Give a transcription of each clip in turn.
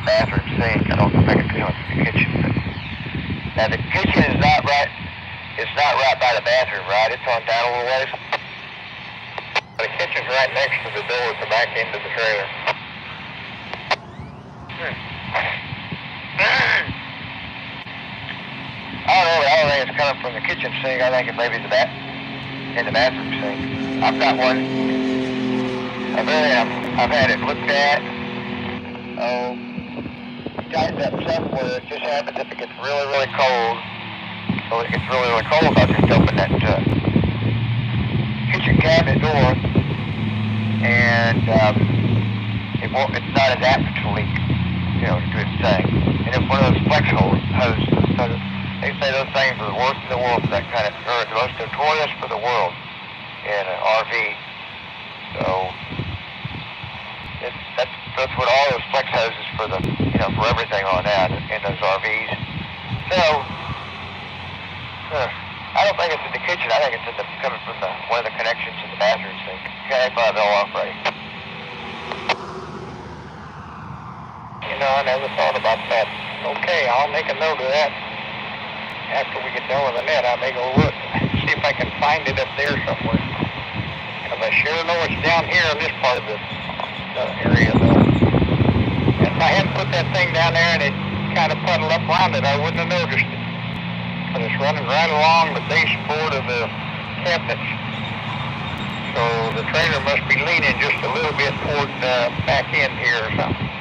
bathroom sink. I don't think it's coming from the kitchen. But now the kitchen is not right. It's not right by the bathroom, right? It's on down a little ways. The kitchen's right next to the door at the back end of the trailer. I don't think it's coming from the kitchen sink. I think it may be in the bathroom sink. I've got one. I've had it looked at. Tightened up somewhere. It just happens if it gets really, really cold. So it gets really, really cold, I'll just open that kitchen cabinet door, and it's not as apt to leak, to do its thing. And it's one of those flex hoses. So they say those things are the worst in the world for that kind of, or the most notorious for the world in an RV. So that's what all those flex hoses for the, for everything on that in those RVs. So I don't think it's in the kitchen. I think it's coming from one of the connections in the bathroom sink. Okay, but they'll operate. I never thought about that. Okay, I'll make a note of that. After we get done with the net, I may go look, see if I can find it up there somewhere. Because I sure know it's down here in this part of the area, though. And if I hadn't put that thing down there and it kind of puddled up around it, I wouldn't have noticed it. But it's running right along the baseboard of the cabinets. So the trailer must be leaning just a little bit toward the back end here or something.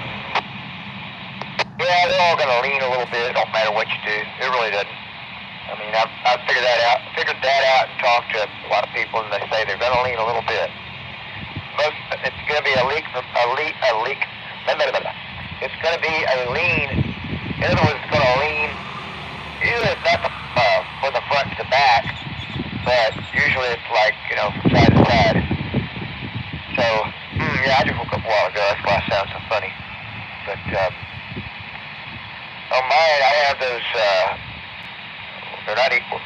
Yeah, they're all going to lean a little bit. It don't matter what you do. It really doesn't. I mean, I've figured that out. Figured that out and talked to a lot of people, and they say they're going to lean a little bit. It's going to be a leak. It's going to be a lean. In other words, it's going to lean. Usually it's not from the front to the back, but usually it's like, from side to side. So, I just woke up a while ago. That's why I sound so funny. But, on mine, I have those, they're not equal.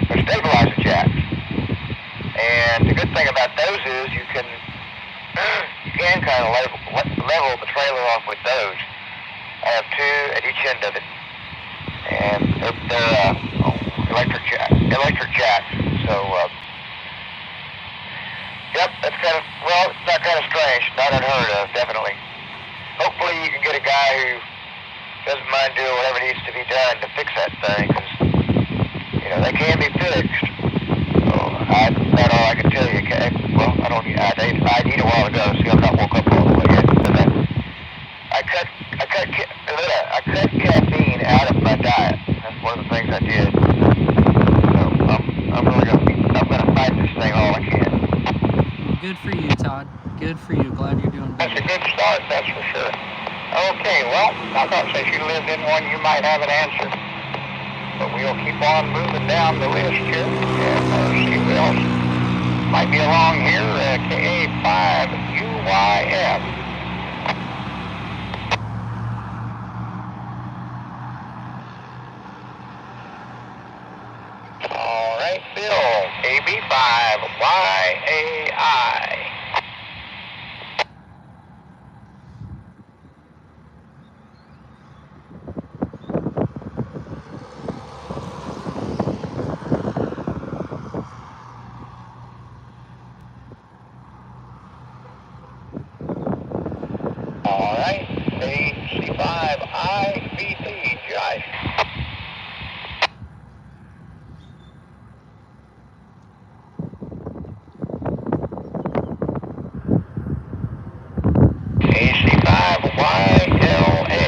They're stabilizer jacks. And the good thing about those is you can kind of level the trailer off with those. I have two at each end of it. And they're electric jacks. So, yep, that's it's not kind of strange, not unheard of, definitely. Hopefully you can get a guy who doesn't mind doing whatever needs to be done to fix that thing, because, they can be fixed. So, that's all I can tell you, okay? Well, I need a while ago, see, I'm not woke up all the way yet. I cut caffeine out of my diet. That's one of the things I did. So I'm gonna fight this thing all I can. Good for you, Todd. Good for you. Glad you're doing better. That's a good start, that's for sure. Okay, well, I thought since you lived in one, you might have an answer. But we'll keep on moving down the list here and see what else might be along here. KA5UYF. All right, Bill, KB5YAI. All right, C5IBT, Josh. AC5YLA.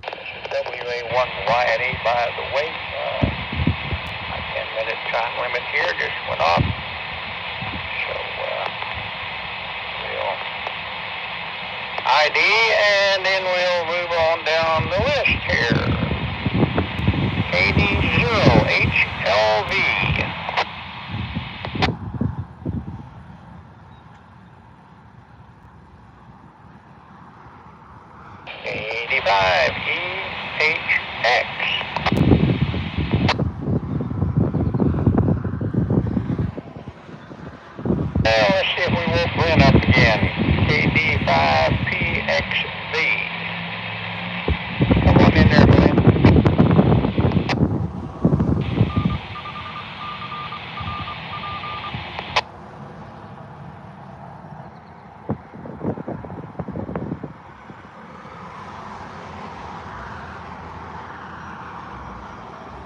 This is WA1YNE, by the way. My 10-minute time limit here just went off. So, we'll ID, and then we'll move on down the list here. KD0HLV. 85EHX. Well, let's see if we woke Glenn up again. KD5PXV. Come on in there, Glenn.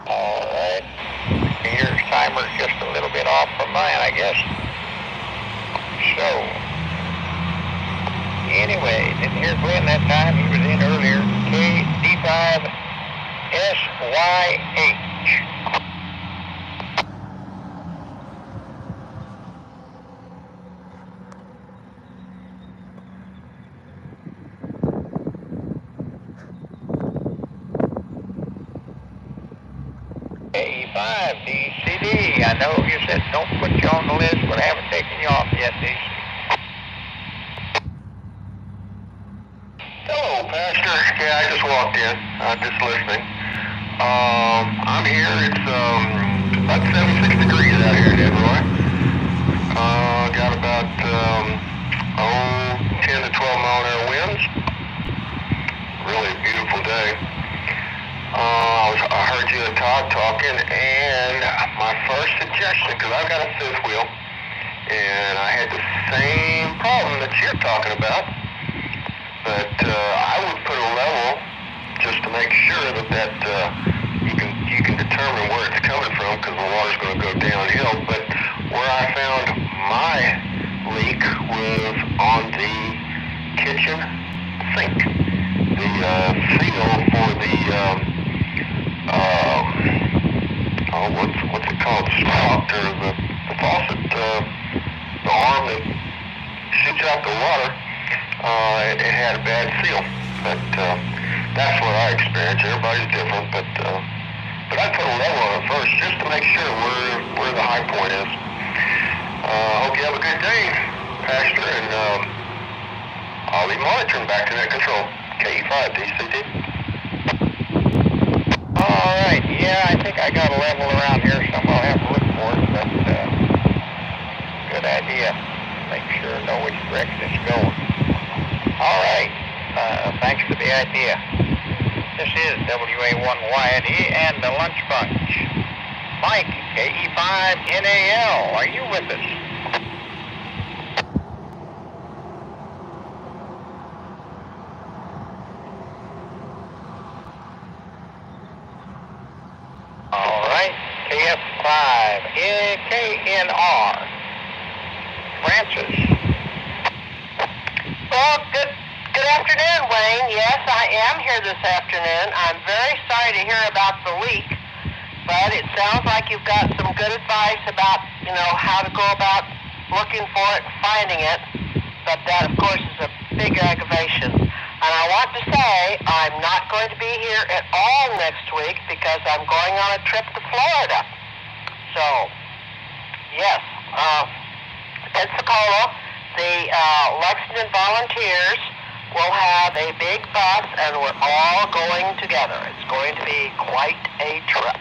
All right. Meter's timer's just a little bit off from mine, I guess. So, anyway, didn't hear Glenn that time. He was in earlier. KD5SYH. KE5DCD. I know you said don't put you on the list, but I haven't taken you off yet, DC. Hello, Pastor. Yeah, I just walked in. Just listening. I'm here. It's about 76 degrees out here in Detroit. Got about 10 to 12 mile an hour winds. Really beautiful day. I heard you talking, and my first suggestion, because I've got a fifth wheel, and I had the same problem that you're talking about. But I would put a level just to make sure that you can determine where it's coming from, because the water's going to go downhill. But where I found my leak was on the kitchen sink. The seal for the what's it called? The spout, or the faucet, the arm that shoots out the water. It had a bad seal, but that's what I experienced. Everybody's different, but I put a level on it first just to make sure where the high point is. Hope you have a good day, Pastor, and I'll be monitoring back to net control. KE5DCD. All right, yeah, I think I got a level around here somewhere. I'll have to look for it, but good idea. Make sure I know which direction it's going. All right, thanks for the idea. This is WA1YNE and the Lunch Bunch. Mike, KE5NAL, are you with us? All right, KF5KNR. Francis. Well, good afternoon, Wayne. Yes, I am here this afternoon. I'm very sorry to hear about the leak, but it sounds like you've got some good advice about, how to go about looking for it, finding it. But that, of course, is a big aggravation. And I want to say I'm not going to be here at all next week because I'm going on a trip to Florida. So, yes, Pensacola, the Lexington Volunteers will have a big bus, and we're all going together. It's going to be quite a trip.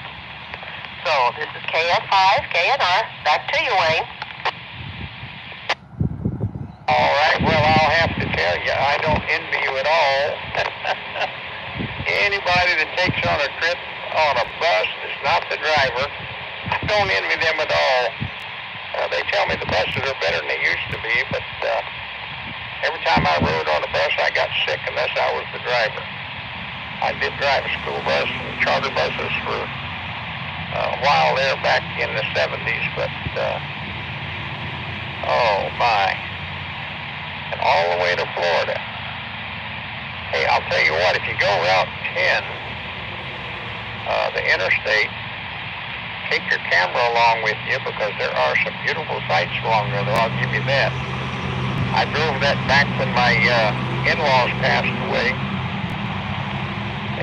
So, this is KF5KNR. Back to you, Wayne. All right, well, I'll have to tell you, I don't envy you at all. Anybody that takes on a trip on a bus that's not the driver, I don't envy them at all. They tell me the buses are better than they used to be, but every time I rode on a bus, I got sick unless I was the driver. I did drive a school bus and charter buses for a while there back in the 70s, but oh my. And all the way to Florida. Hey, I'll tell you what, if you go Route 10, the interstate, take your camera along with you because there are some beautiful sights along there, though, I'll give you that. I drove that back when my in-laws passed away.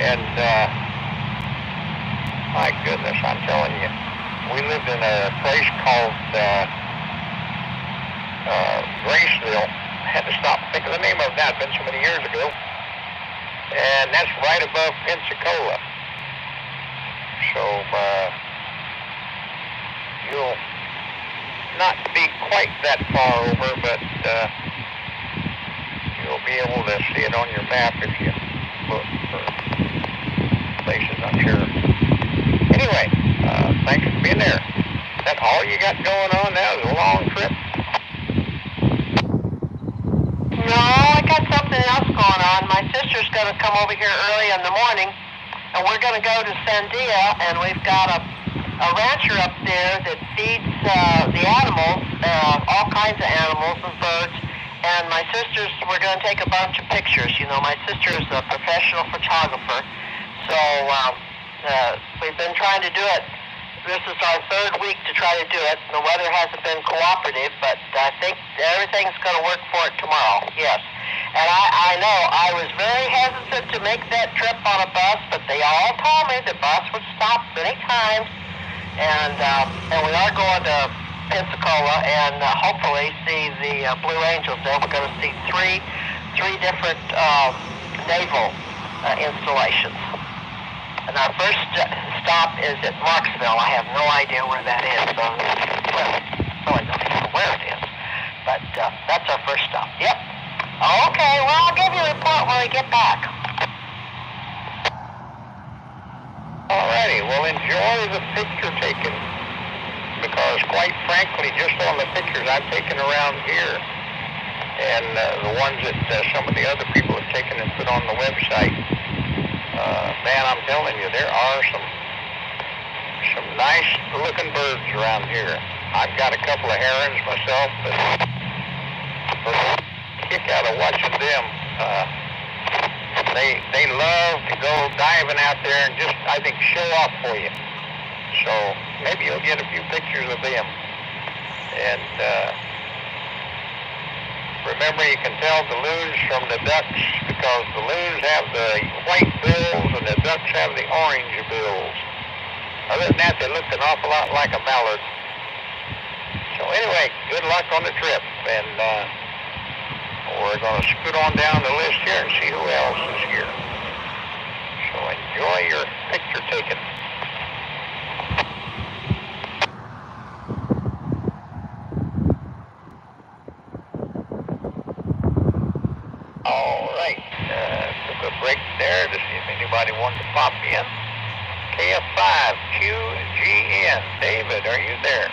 And, my goodness, I'm telling you, we lived in a place called Graceville. I had to stop and think of the name of that. It's been so many years ago. And that's right above Pensacola. So, not be quite that far over, but you'll be able to see it on your map if you look for places, I'm sure. Anyway, thanks for being there. Is that all you got going on now? Is it a long trip? No, I got something else going on. My sister's going to come over here early in the morning, and we're going to go to Sandia, and we've got a rancher up there that feeds the animals, all kinds of animals and birds. And my sister's, we're going to take a bunch of pictures. You know, my sister is a professional photographer, so we've been trying to do it. This is our third week to try to do it. The weather hasn't been cooperative, but I think everything's going to work for it tomorrow, yes. And I know I was very hesitant to make that trip on a bus, but they all told me the bus would stop many times. And we are going to Pensacola and hopefully see the Blue Angels there. We're going to see three different naval installations. And our first stop is at Marksville. I have no idea where that is. So, well, really don't know where it is. But that's our first stop. Yep. Okay, well, I'll give you a report when we get back. Alrighty, well, enjoy the picture taking, because quite frankly, just on the pictures I've taken around here, and the ones that some of the other people have taken and put on the website, man, I'm telling you, there are some nice looking birds around here. I've got a couple of herons myself, but for a kick out of watching them. They love to go diving out there and just, I think, show off for you. So maybe you'll get a few pictures of them. And remember, you can tell the loons from the ducks, because the loons have the white bills and the ducks have the orange bills. Other than that, they look an awful lot like a mallard. So anyway, good luck on the trip. And we're going to scoot on down the list here and see who else is here. So enjoy your picture taking. All right. Took a break there to see if anybody wanted to pop in. KF5QGN. David, are you there?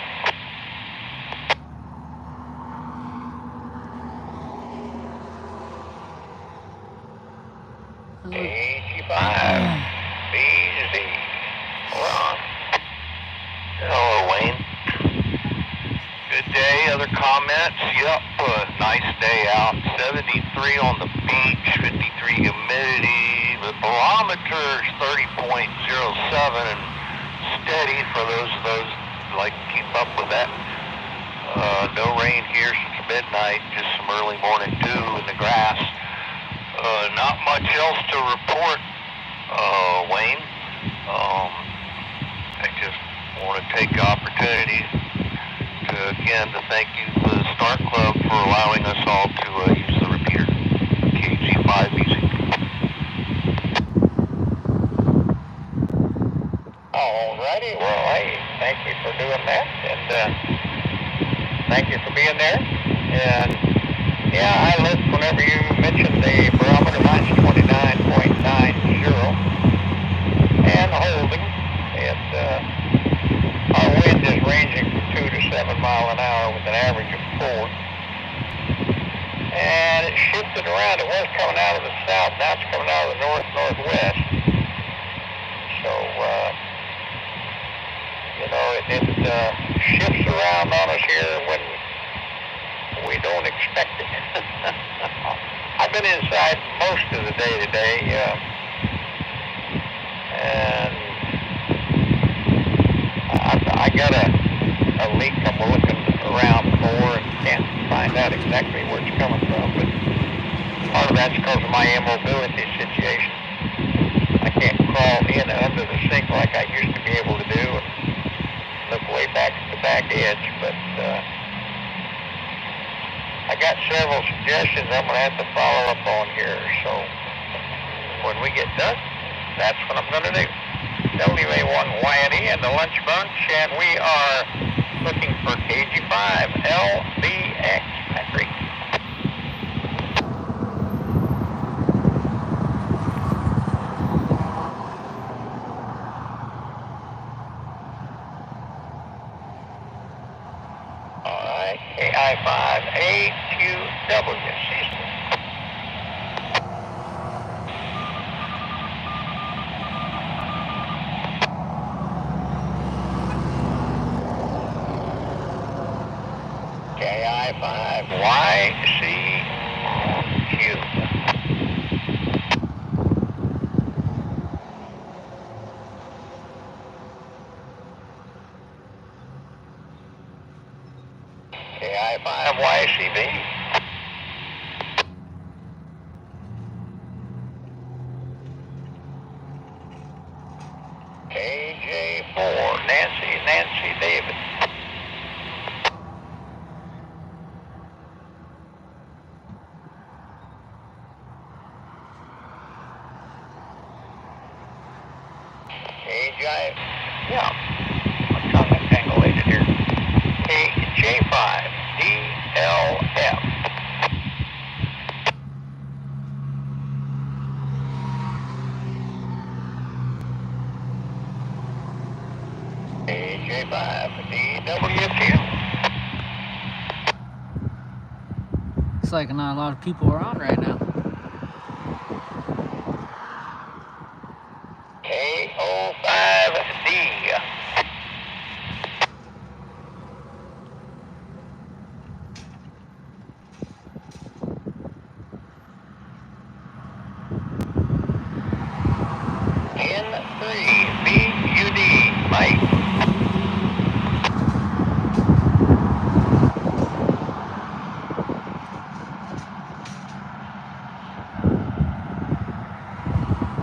AG5, BZ, Ron. Hello, Wayne. Good day. Other comments? Yep, nice day out. 73 on the beach, 53 humidity. The barometer is 30.07 and steady for those who like to keep up with that. No rain here since midnight, just some early morning dew in the grass. Not much else to report, Wayne. I just want to take the opportunity to thank you for the Star Club for allowing us all to use the repeater, KG5 music. Alrighty, well, hey, thank you for doing that, and thank you for being there. And yeah, I looked whenever you mentioned the barometer, mine's 29.90 and holding. And our wind is ranging from 2 to 7 miles an hour with an average of 4. And it shifted around. It was coming out of the south, now it's coming out of the north-northwest. So, you know, it shifts around on us here when we don't expect it. I've been inside most of the day today, and I got a leak I'm looking around for and can't find out exactly where it's coming from, but part of that's because of my immobility situation. I can't crawl in and under the sink like I used to be able to do and look way back at the back edge, but I got several suggestions I'm going to have to follow up on here, so when we get done, that's what I'm going to do. WA1 Wyanie and the Lunch Bunch, and we are looking for KG5LBX, Patrick. Alright, KI5AQW, Houston. KI5YCQ. KI5YCB. KJ4, Nancy David. Yeah, I'm trying to angulated here. KJ5DLF. KJ5DWQ. Looks like not a lot of people are on right now. KO5D. N3BUD, Mike.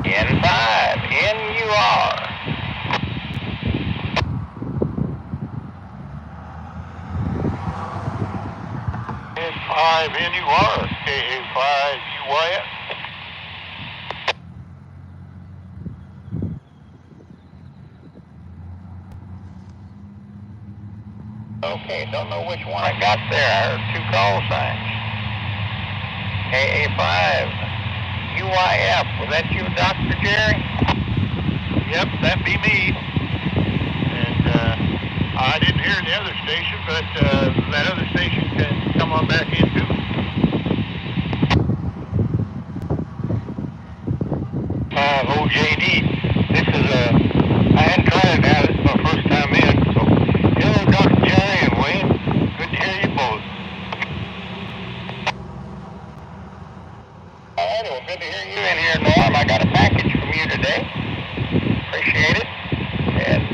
N5NUR. N5NUR, KA5UYS. Okay, don't know which one I got there. I heard two call signs. KA5UYF. Was that you, Dr. Jerry? Yep, that'd be me. And I didn't hear the other station, but that other station can come on back in too. OJD. This is I hadn't tried it out. This is my first time in. So, hello, Dr. Jerry and Wayne. Good to hear you both. All right, well, good to hear you in here, Norm. I got a package from you today. Appreciate it. And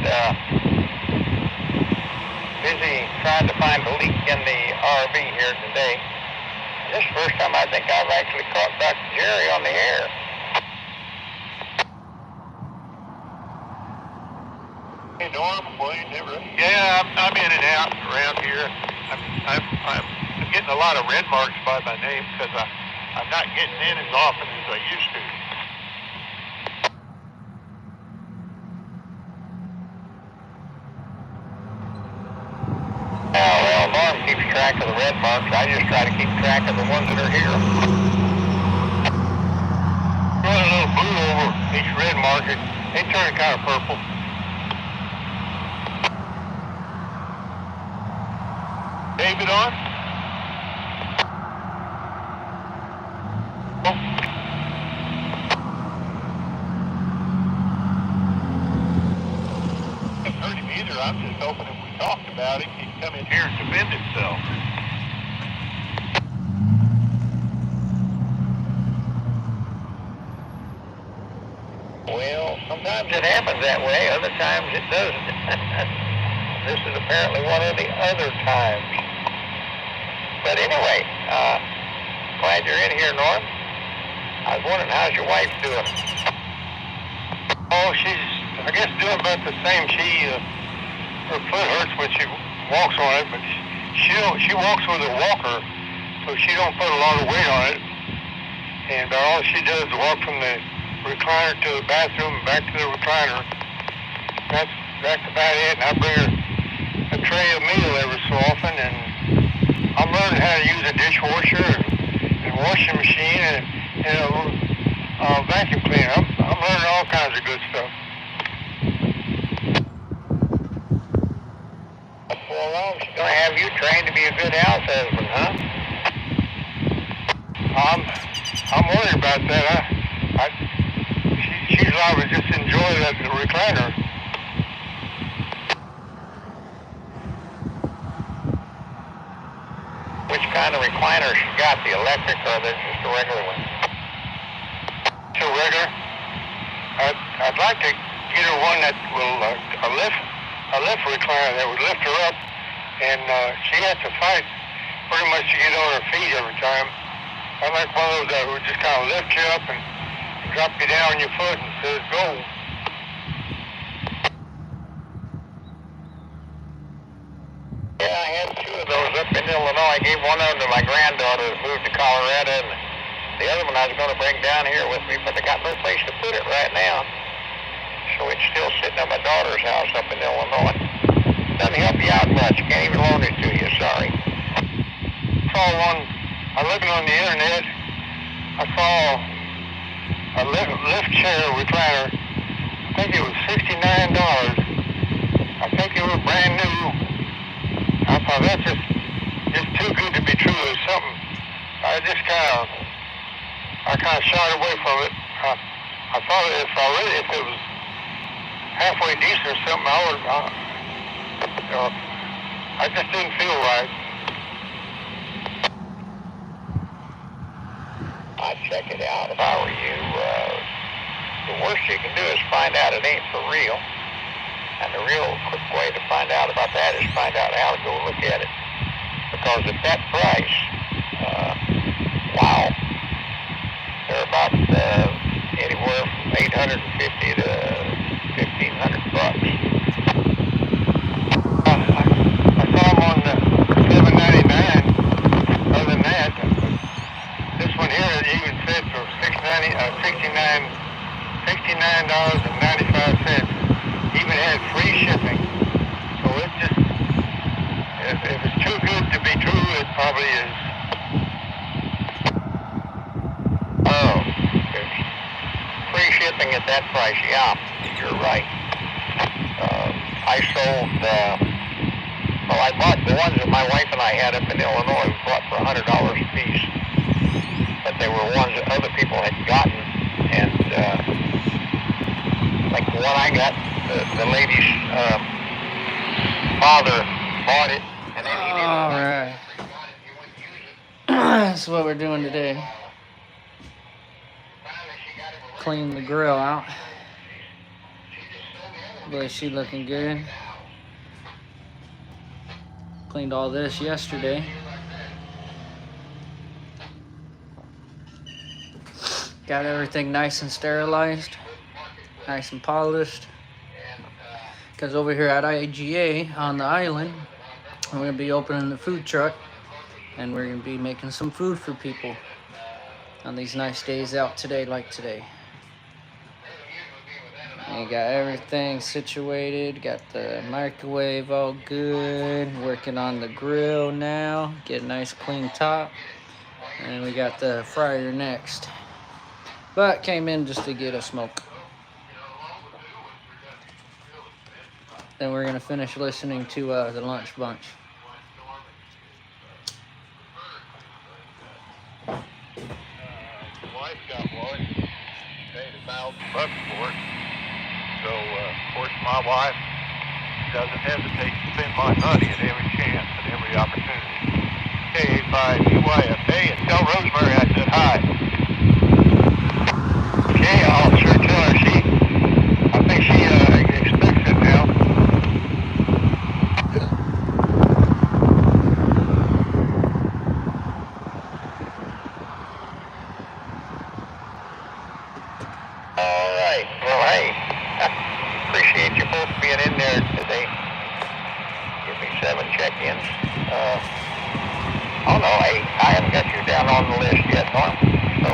busy trying to find a leak in the RV here today. This is the first time I think I've actually caught Dr. Jerry on the air. Hey, Norm, Wayne, yeah, I'm in and out around here. I'm getting a lot of red marks by my name because I'm not getting in as often as I used to. Well, Norm keeps track of the red marks. I just try to keep track of the ones that are here. Run a little blue over each red mark. They turn kind of purple. David on? Oh. I haven't heard him either. I'm just hoping if we talked about him, he'd come in here and defend himself. Well, sometimes it happens that way. Other times it doesn't. This is apparently one of the other times. But anyway, glad you're in here, Norm. I was wondering, how's your wife doing? Oh, she's, I guess, doing about the same. Her foot hurts when she walks on it, but she walks with a walker, so she don't put a lot of weight on it. And all she does is walk from the recliner to the bathroom and back to the recliner. That's about it. And I tray of meal every so often, and I'm learning how to use a dishwasher and washing machine and a vacuum cleaner. I'm learning all kinds of good stuff. Well, she's going to have you trained to be a good house husband, huh? I'm worried about that. She's liable to just enjoy that recliner. Which kind of recliner she got? The electric or just a regular one? It's a regular. I'd like to get her one that will a lift recliner that would lift her up, and she has to fight pretty much to get on her feet every time. I like one of those that would just kind of lift you up and drop you down on your foot and says go. Yeah, I had two of those up in Illinois. I gave one of them to my granddaughter that moved to Colorado, and the other one I was going to bring down here with me, but I got no place to put it right now. So it's still sitting at my daughter's house up in Illinois. Doesn't help you out much. Can't even loan it to you, sorry. I saw one, I was looking on the internet, I saw a lift chair recliner. I think it was $69. I think it was brand new. I thought that's just too good to be true. It's something. I kind of shied away from it. I thought if it was halfway decent or something, I just didn't feel right. I'd check it out if I were you. The worst you can do is find out it ain't for real. And the real quick way to find out about that is find out how to go look at it. Because at that price, wow, they're about anywhere from $850 to $1,500 bucks. I saw them on the $7.99. Other than that, this one here even said for $69.95. Even had free shipping. So it just, if it's too good to be true, it probably is. Oh, free shipping at that price, yeah, you're right. I sold, I bought the ones that my wife and I had up in Illinois, we bought for $100 a piece. But they were ones that other people had gotten, and like the one I got, the lady's father bought it, and then he didn't. All right. That's what we're doing today. Clean the grill out. Boy, she looking good. Cleaned all this yesterday. Got everything nice and sterilized, nice and polished. Because over here at IGA on the island, we're going to be opening the food truck, and we're going to be making some food for people on these nice days out today, like today. And got everything situated, got the microwave all good, working on the grill now, get a nice clean top, and we got the fryer next. But came in just to get a smoke. Then we're gonna finish listening to the Lunch Bunch. The wife got one. She paid $1,000 for it. So, of course, my wife doesn't hesitate to spend my money at every chance and every opportunity. K-A-5-E-Y-F-A, and tell Rosemary I said hi. Okay, I'll sure tell her. I think she expects it now. All right. Well, hey, appreciate you both being in there today. Give me 7 check-ins. Oh no, hey, I haven't got you down on the list yet, Norm. So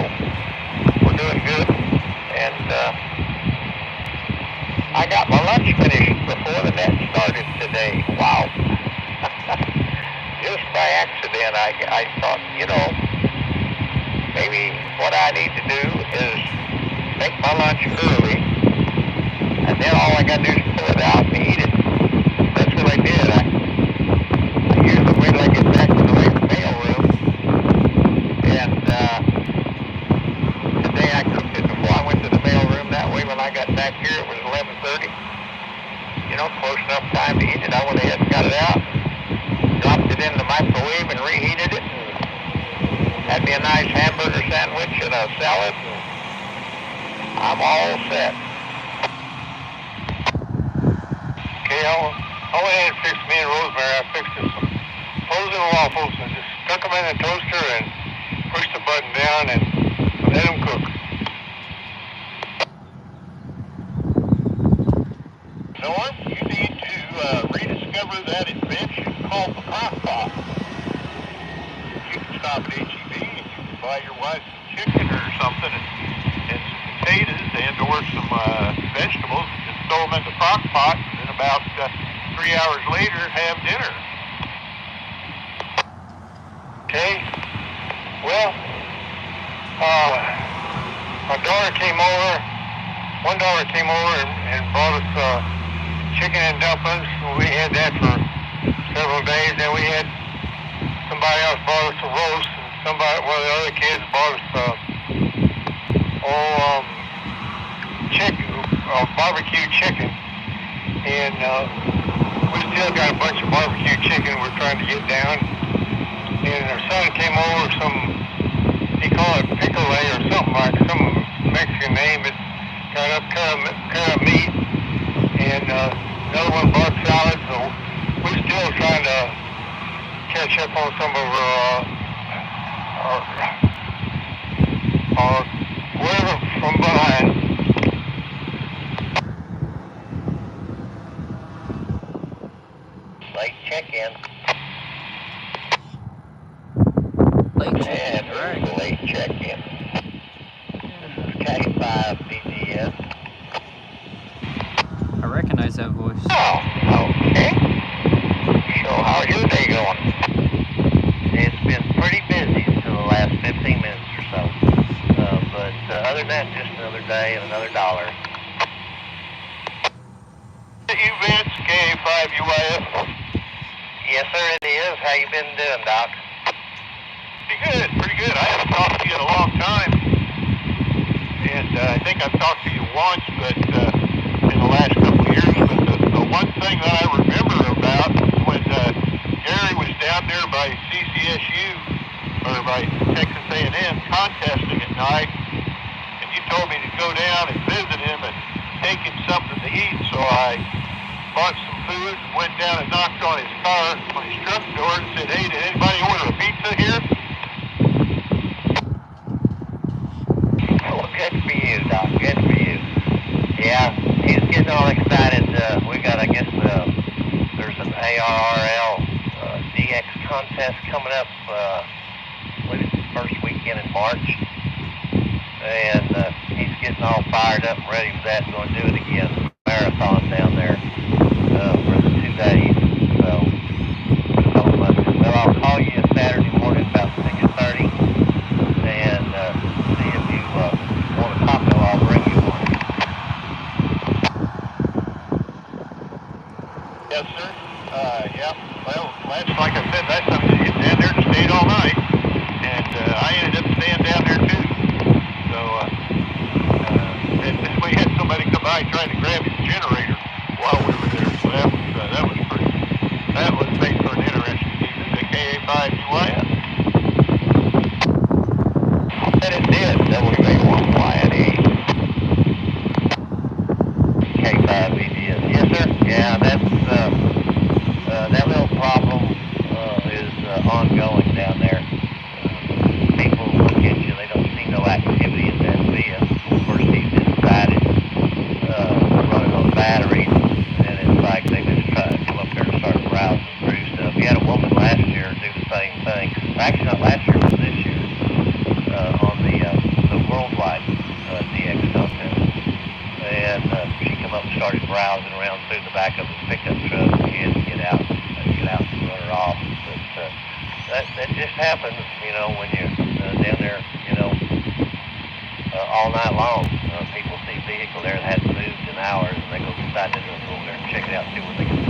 we're doing good. And I got my lunch finished before the net started today. Wow. just by accident, I thought, maybe what I need to do is make my lunch early, and then all I got to do is pull it out and eat it. That's what I did. I usually wait till I get back to the mail room, and today I cooked it before I went to the mail room. That way, when I got back here, it was 11:30. Close enough time to eat it. I went ahead and got it out, dropped it in the microwave and reheated it, and had me a nice hamburger sandwich and a salad, and I'm all set. Okay, I went ahead and fixed me and Rosemary. I fixed us some frozen waffles and just stuck them in the toaster and pushed the button down and let them cook. Norm, you need to rediscover that invention called the crock pot. You can stop at H-E-B and you can buy your wife some chicken or something and some potatoes and or some vegetables and just throw them in the crock pot, and then about 3 hours later have dinner. Okay, well, my daughter came over, one daughter came over and brought us chicken and dumplings. We had that for several days. Then we had somebody else brought us a roast, and one of the other kids brought us chicken, barbecue chicken. And we still got a bunch of barbecue chicken we're trying to get down. And her son came over he called it pickle-lay or something like some Mexican name. It got up kind of meat. And another one brought salad, so we're still trying to catch up on some of our whatever from behind. Late check-in. Late check-in, And right. late check-in. K5 BGS. I recognize that voice. Oh, okay. So how's your day going? It's been pretty busy for the last 15 minutes or so. But other than that, just another day and another dollar. Events K5UIF. Yes, sir, it is. How you been doing, Doc? Pretty good. I haven't talked to you in a long time. And I think I've talked to you once, but in the last couple of years. But the one thing that I remember about when Gary was down there by CCSU, or by Texas A&M, contesting at night, and you told me to go down and visit him and take him something to eat, so I bought some food, went down and knocked on his car, on his truck door, and said, "Hey, did anybody order a pizza here?" Oh, good for you, Doc. Good for you. Yeah, he's getting all excited. We got, I guess, there's an ARRL DX contest coming up, I believe it's the first weekend in March. And he's getting all fired up and ready for that. Going to do it again. Marathon down there for the 2 days. So, I'll call you Saturday morning about 6:30 and see if you want a taco. I'll bring you one. Yes, sir. Yeah. Well, like I said, last time you get down there and stayed all night, and I ended up staying down there too. So, and we had somebody come by trying to grab his generator while we were there. So that was made for an interesting evening. The KA5UIF. I bet it did. WA1YNE. K5BDS. Yes, sir. Yeah, that's that little problem is ongoing down there. People look at you, they don't see no activity in that via. Of course, he's inside it, running on batteries, and it's like they just try to come up there and start browsing through stuff. We had a woman last year do the same thing. Actually, not last year, but this year, on the worldwide DX contest. And she came up and started browsing around through the back of his pickup truck. She had to get out and run her off. But that just happens, you know, when you're down there, you know, all night long. People see a vehicle there that hasn't moved in hours, and they decide to go over there and check it out, see what they can